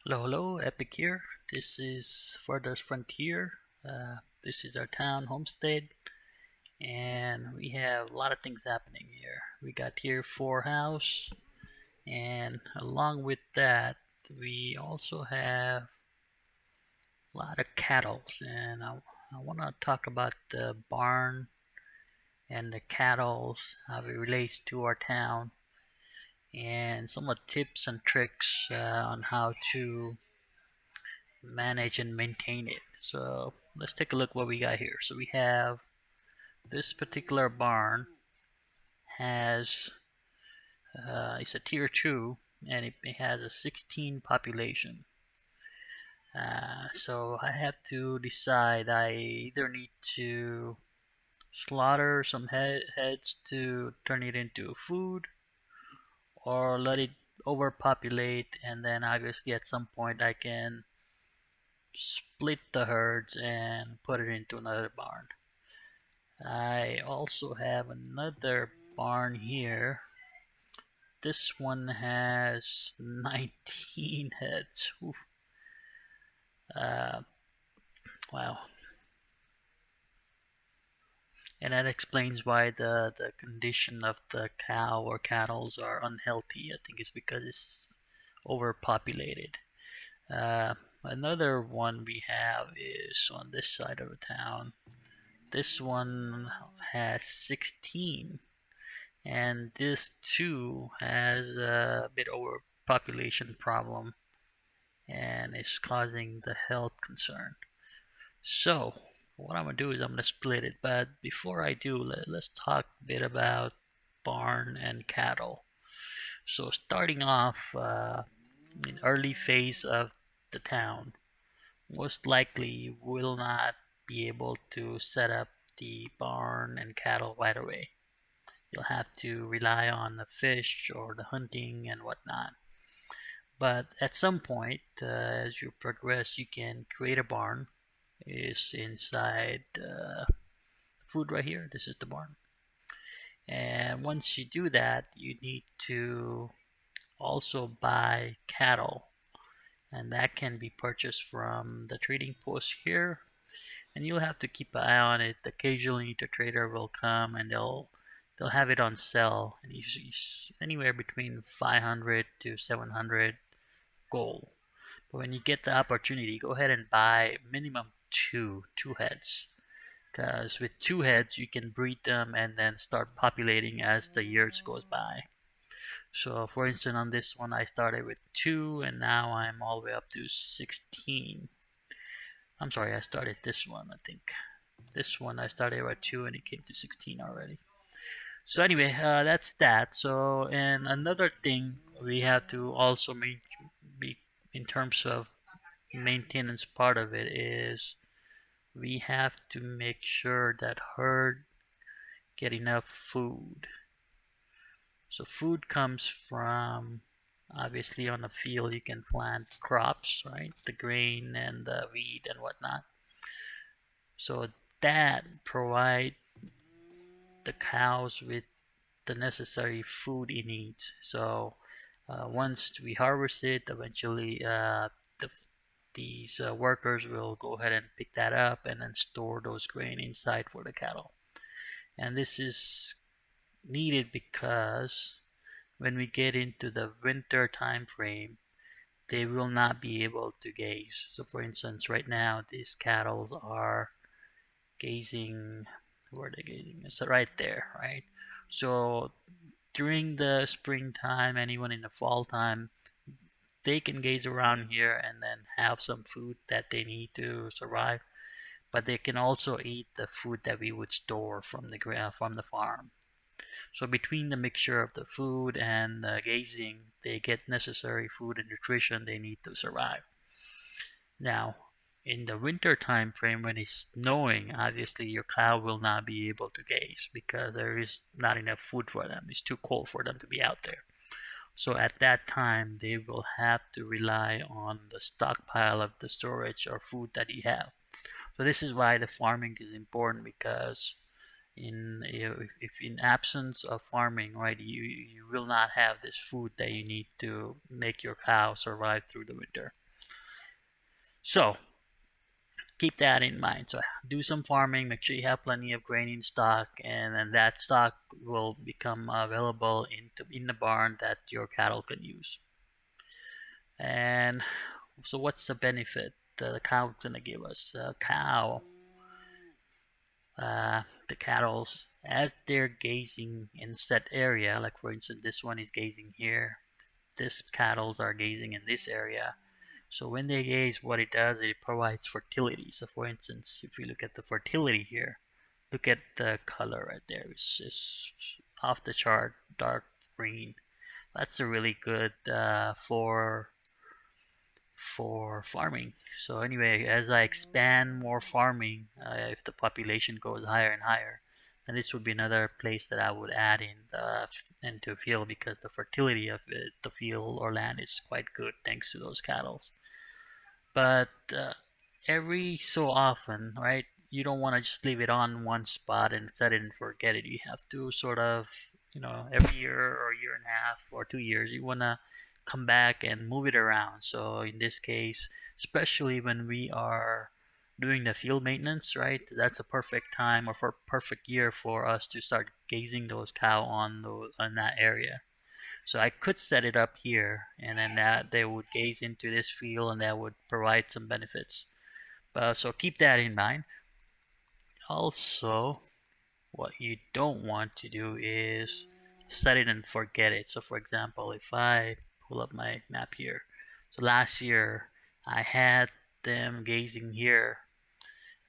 Hello, Epic here. This is Farthest Frontier. This is our town homestead, and we have a lot of things happening here. We got here 4 house, and along with that, we also have a lot of cattle. And I want to talk about the barn and the cattle, how it relates to our town, and some of the tips and tricks on how to manage and maintain it. So let's take a look what we got here. So we have this particular barn has it's a tier 2 and it has a 16 population. So I have to decide. I either need to slaughter some heads to turn it into food, or let it overpopulate, and then obviously at some point I can split the herds and put it into another barn. I also have another barn here. This one has 19 heads. Oof. Uh, wow. And that explains why the condition of the cow or cattle are unhealthy. I think it's because it's overpopulated. Another one we have is on this side of the town. This one has 16, and this too has a bit overpopulation problem and is causing the health concern. So what I'm gonna do is I'm gonna split it, but before I do, let's talk a bit about barn and cattle. So starting off in early phase of the town, most likely you will not be able to set up the barn and cattle right away. You'll have to rely on the fish or the hunting and whatnot. But at some point, as you progress, you can create a barn. Is inside food right here. This is the barn. And once you do that, you need to also buy cattle, and that can be purchased from the trading post here. And you'll have to keep an eye on it. Occasionally, the trader will come and they'll have it on sale, and usually anywhere between 500 to 700 gold. But when you get the opportunity, go ahead and buy minimum two heads, because with 2 heads you can breed them and then start populating as the years goes by. So for instance, on this one I started with 2 and now I'm all the way up to 16. I'm sorry, I started this one, I think. This one I started with 2 and it came to 16 already. So anyway, that's that. So, and another thing we have to also be in terms of maintenance part of it is we have to make sure that herd get enough food. So food comes from, obviously on the field you can plant crops, right? The grain and the wheat and whatnot. So that provide the cows with the necessary food it needs. So once we harvest it, eventually these workers will go ahead and pick that up and then store those grain inside for the cattle. And this is needed because when we get into the winter time frame, they will not be able to gaze. So for instance, right now these cattle are gazing. Where are they gazing? It's right there, right? So during the springtime, anyone in the fall time, they can gaze around here and then have some food that they need to survive. But they can also eat the food that we would store from the farm. So between the mixture of the food and the gazing, they get necessary food and nutrition they need to survive. Now, in the winter time frame when it's snowing, obviously your cow will not be able to gaze because there is not enough food for them. It's too cold for them to be out there. So at that time, they will have to rely on the stockpile of the storage or food that you have. So this is why the farming is important, because if in absence of farming, right, you will not have this food that you need to make your cow survive through the winter. So keep that in mind. So do some farming, make sure you have plenty of grain in stock, and then that stock will become available in the barn that your cattle can use. And so what's the benefit the cow's gonna give us? The cattle's as they're gazing in set area, like for instance this one is gazing here, this cattles are gazing in this area. So when they gaze, what it does, it provides fertility. So for instance, if you look at the fertility here, look at the color right there. It's off the chart, dark green. That's a really good for farming. So anyway, as I expand more farming, if the population goes higher and higher, then this would be another place that I would add into a field, because the fertility of the field or land is quite good thanks to those cattle. But every so often, right? You don't want to just leave it on one spot and set it and forget it. You have to sort of, every year or year and a half or 2 years, you want to come back and move it around. So in this case, especially when we are doing the field maintenance, right? That's a perfect time or for perfect year for us to start gazing those cow on that area. So I could set it up here, and then that they would gaze into this field, and that would provide some benefits. So keep that in mind. Also, what you don't want to do is set it and forget it. So for example, if I pull up my map here, so last year I had them gazing here,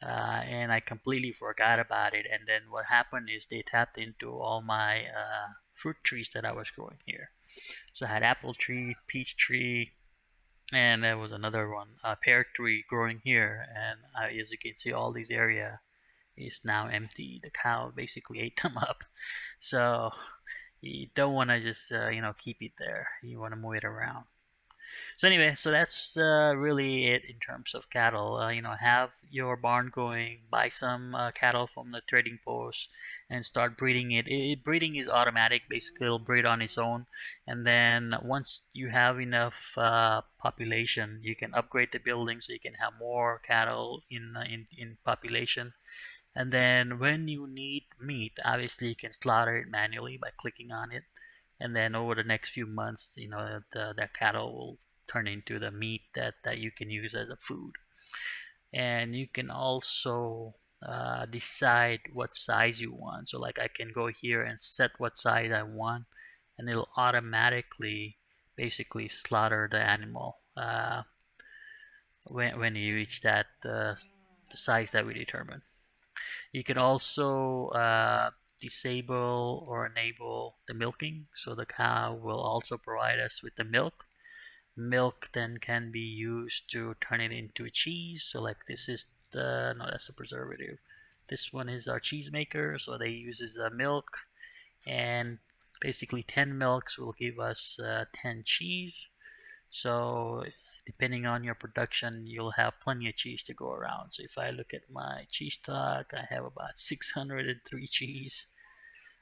and I completely forgot about it. And then what happened is they tapped into all my fruit trees that I was growing here. So I had apple tree, peach tree, and there was another one, a pear tree growing here. And as you can see, all these area is now empty. The cow basically ate them up. So you don't want to just keep it there. You want to move it around. So anyway, so that's really it in terms of cattle. Have your barn going, buy some cattle from the trading post, and start breeding it. Breeding is automatic. Basically, it'll breed on its own. And then once you have enough population, you can upgrade the building so you can have more cattle in population. And then when you need meat, obviously you can slaughter it manually by clicking on it. And then over the next few months, that cattle will turn into the meat that you can use as a food. And you can also decide what size you want. So like I can go here and set what size I want, and it'll automatically basically slaughter the animal when you reach that the size that we determine. You can also disable or enable the milking, so the cow will also provide us with the milk. Milk then can be used to turn it into a cheese. So like this is no, that's a preservative. This one is our cheese maker, so they uses milk, and basically 10 milks will give us 10 cheese. So depending on your production, you'll have plenty of cheese to go around. So if I look at my cheese stock, I have about 603 cheese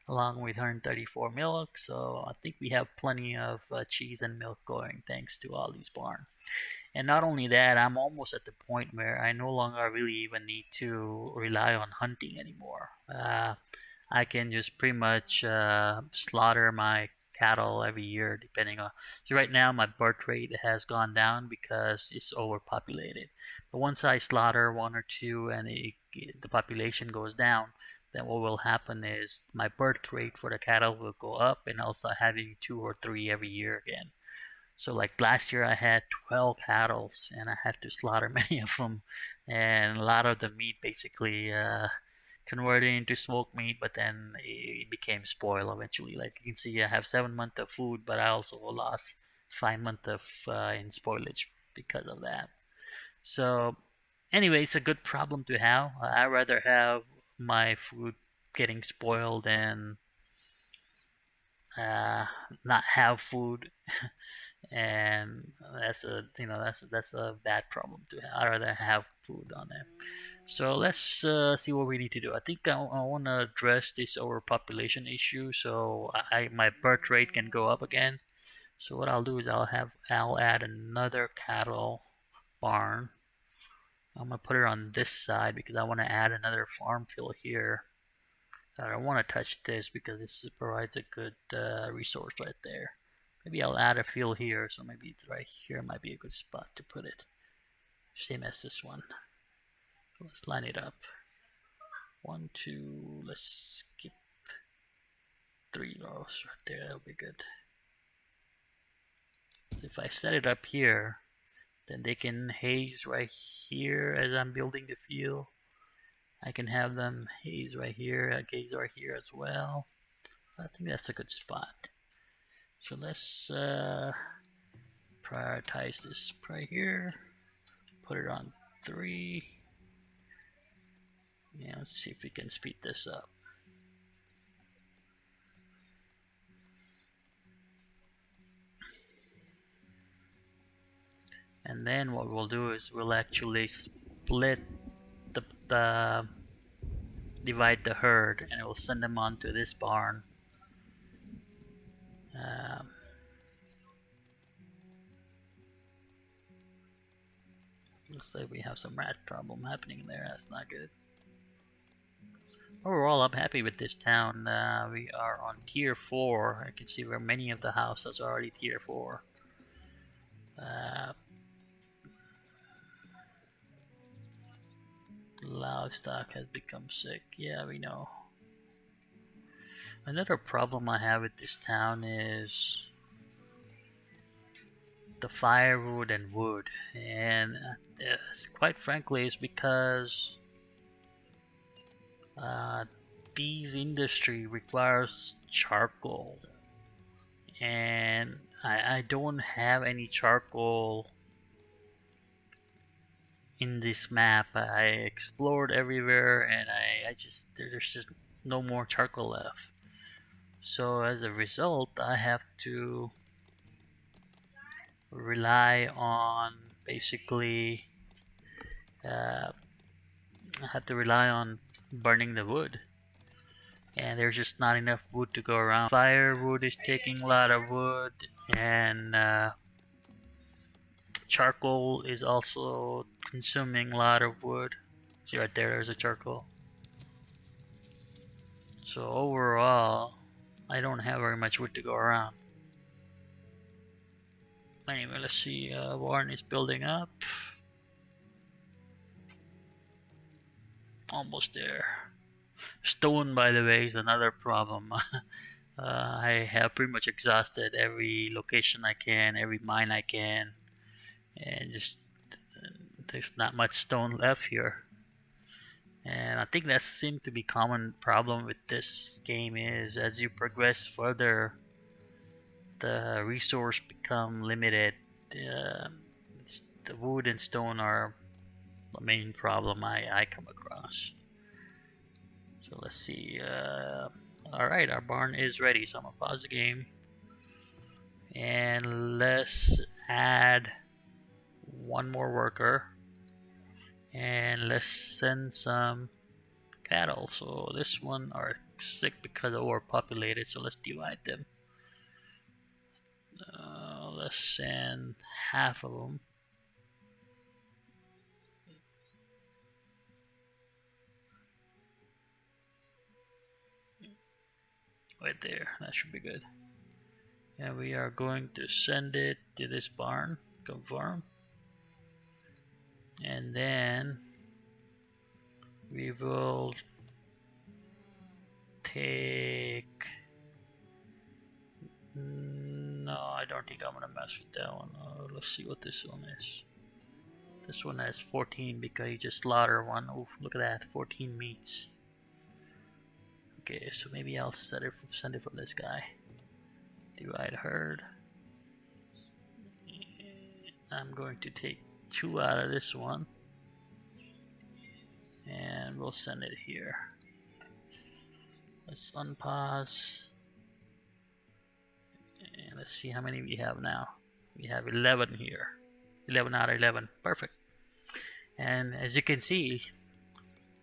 along with 134 milk. So I think we have plenty of cheese and milk going thanks to all these barn. And not only that, I'm almost at the point where I no longer really even need to rely on hunting anymore. I can just pretty much slaughter my cattle every year, depending on. So right now, my birth rate has gone down because it's overpopulated. But once I slaughter one or two and the population goes down, then what will happen is my birth rate for the cattle will go up, and I'll start having two or three every year again. So like last year I had 12 cattle and I had to slaughter many of them, and a lot of the meat basically converted into smoked meat, but then it became spoiled eventually. Like you can see, I have 7 months of food, but I also lost 5 months of in spoilage because of that. So anyway, it's a good problem to have. I'd rather have my food getting spoiled than not have food. And that's a bad problem to have. I'd rather have food on there. So let's see what we need to do. I think I want to address this overpopulation issue, so my birth rate can go up again. So what I'll do is I'll add another cattle barn, I'm gonna put it on this side because I want to add another farm field here. I don't want to touch this because this provides a good resource right there. Maybe I'll add a field here, so maybe right here might be a good spot to put it. Same as this one. So let's line it up. 1, 2, let's skip 3 rows right there, that'll be good. So if I set it up here, then they can haze right here as I'm building the field. I can have them haze right here, haze right here as well. I think that's a good spot. So let's prioritize this right here. Put it on 3. Yeah, let's see if we can speed this up. And then what we'll do is we'll actually split the divide the herd, and it will send them onto this barn. Looks like we have some rat problem happening there. That's not good. Overall, I'm happy with this town. We are on tier 4. I can see where many of the houses are already tier 4. Livestock has become sick. Yeah, we know. Another problem I have with this town is the firewood and wood, and quite frankly, it's because these industry requires charcoal, and I don't have any charcoal in this map. I explored everywhere, and there's just no more charcoal left. So as a result, I have to rely on basically burning the wood, and there's just not enough wood to go around. Firewood is taking a lot of wood, and charcoal is also consuming a lot of wood. See right there, there's a charcoal. So overall, I don't have very much wood to go around. Anyway, let's see, Warren is building up. Almost there. Stone, by the way, is another problem. I have pretty much exhausted every location I can, every mine I can, and just there's not much stone left here. And I think that seems to be common problem with this game is as you progress further, the resource become limited. The wood and stone are the main problem I come across. So let's see. Alright, our barn is ready, so I'm gonna pause the game. And let's add one more worker. And let's send some cattle. So this one are sick because of overpopulated, so let's divide them. Let's send half of them. Right there, that should be good. And we are going to send it to this barn, confirm. And then we will take... No, I don't think I'm gonna mess with that one. Let's see what this one is. This one has 14 because he just slaughtered one. Oh, look at that, 14 meats. Okay, so maybe I'll send it from this guy. Divide herd. I'm going to take 2 out of this one, and we'll send it here. Let's unpause, and let's see how many we have now. We have 11 here. 11 out of 11. Perfect. And as you can see,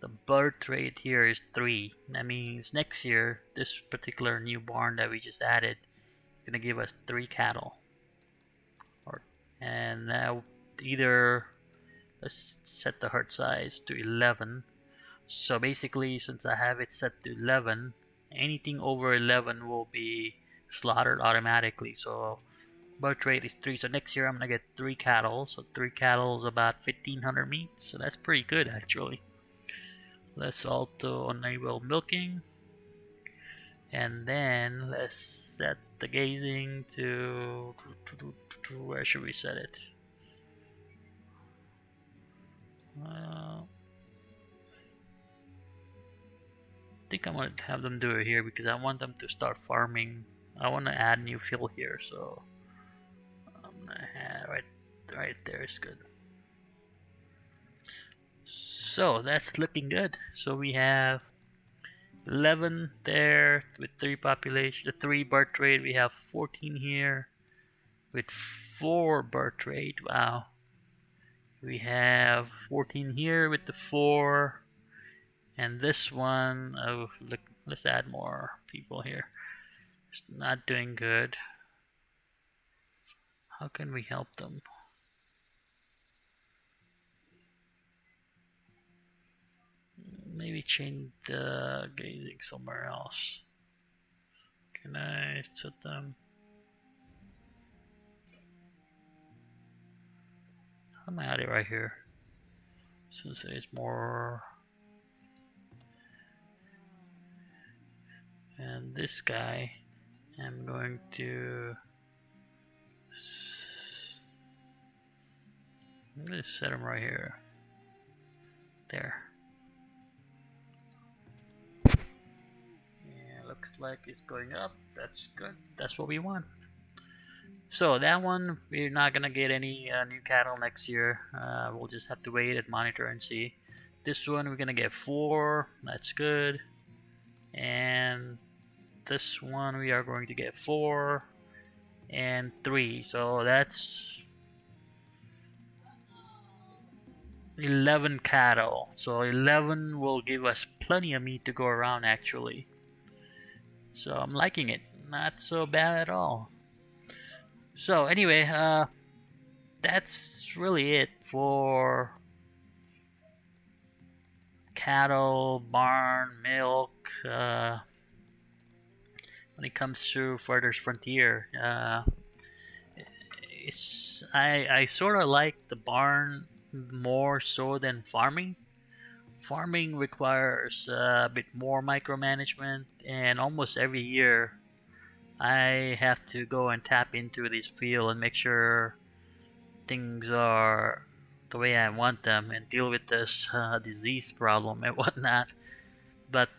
the birth rate here is 3. That means next year, this particular new barn that we just added is going to give us 3 cattle. And now either let's set the herd size to 11. So basically, since I have it set to 11, anything over 11 will be slaughtered automatically. So birth rate is 3. So next year I'm gonna get 3 cattle. So 3 cattle is about 1500 meat. So that's pretty good actually. Let's also enable milking. And then let's set the grazing to where should we set it? I think I'm gonna have them do it here because I want them to start farming. I want to add new fill here, so I'm gonna have right there is good. So that's looking good. So we have 11 there with 3 population, 3 birth rate. We have 14 here with 4 birth rate. Wow. We have 14 here with the 4, and this one. Oh, look, let's add more people here. It's not doing good. How can we help them? Maybe change the gazing somewhere else. Can I set them? I'm at it right here. Since it's more. And this guy, I'm going to. I'm going to set him right here. There. Yeah, looks like it's going up. That's good. That's what we want. So that one, we're not gonna get any new cattle next year. We'll just have to wait and monitor and see. This one, we're gonna get 4. That's good. And this one, we are going to get 4 and 3. So that's 11 cattle. So 11 will give us plenty of meat to go around actually. So I'm liking it. Not so bad at all. So anyway, that's really it for cattle, barn, milk. When it comes to Farthest Frontier, I sort of like the barn more so than farming. Farming requires a bit more micromanagement, and almost every year I have to go and tap into this field and make sure things are the way I want them and deal with this disease problem and whatnot. But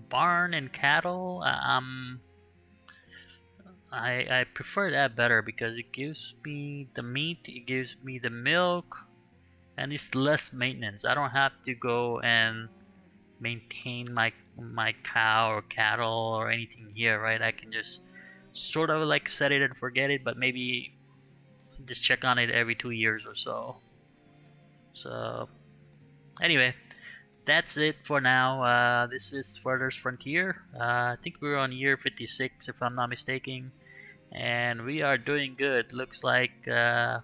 barn and cattle, I prefer that better because it gives me the meat, it gives me the milk, and it's less maintenance. I don't have to go and maintain my cow or cattle or anything here, right? I can just sort of like set it and forget it, but maybe just check on it every 2 years or so. So anyway, that's it for now. This is Farthest Frontier. I think we're on year 56 if I'm not mistaken, and we are doing good. Looks like we're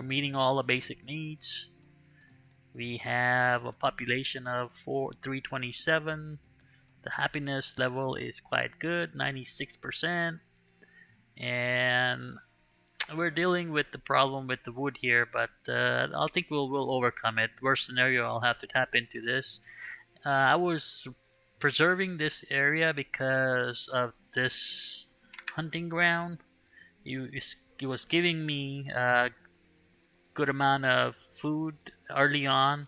meeting all the basic needs. We have a population of 327. The happiness level is quite good, 96%. And we're dealing with the problem with the wood here, but I think we'll overcome it. Worst scenario, I'll have to tap into this. I was preserving this area because of this hunting ground. It was giving me a good amount of food early on,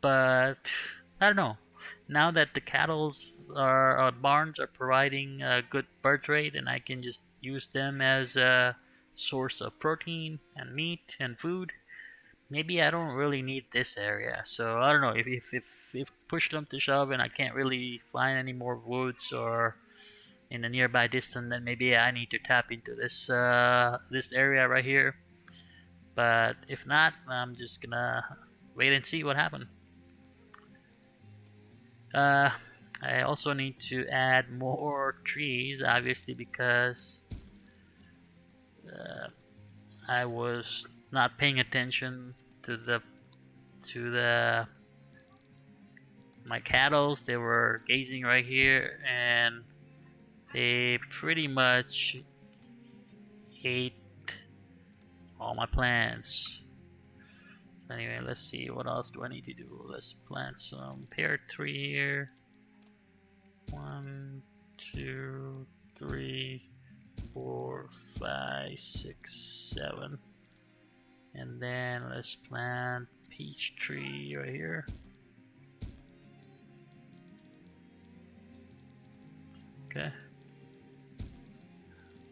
but I don't know. Now that the cattle's barns are providing a good birth rate, and I can just use them as a source of protein and meat and food, maybe I don't really need this area. So I don't know if push come to shove and I can't really find any more woods or in a nearby distance, then maybe I need to tap into this this area right here. But if not, I'm just gonna wait and see what happens. I also need to add more trees, obviously, because I was not paying attention to the my cattle. They were gazing right here, and they pretty much ate all my plants. Anyway, let's see, what else do I need to do? Let's plant some pear tree here. 1, 2, 3, 4, 5, 6, 7. And then let's plant peach tree right here. Okay.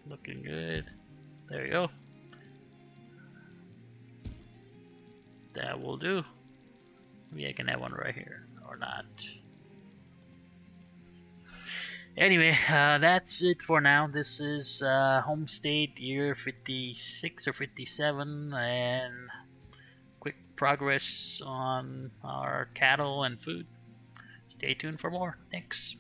Looking good. There you go. That will do. Maybe I can have one right here, or not. Anyway, that's it for now. This is home state year 56 or 57, and quick progress on our cattle and food. Stay tuned for more. Thanks.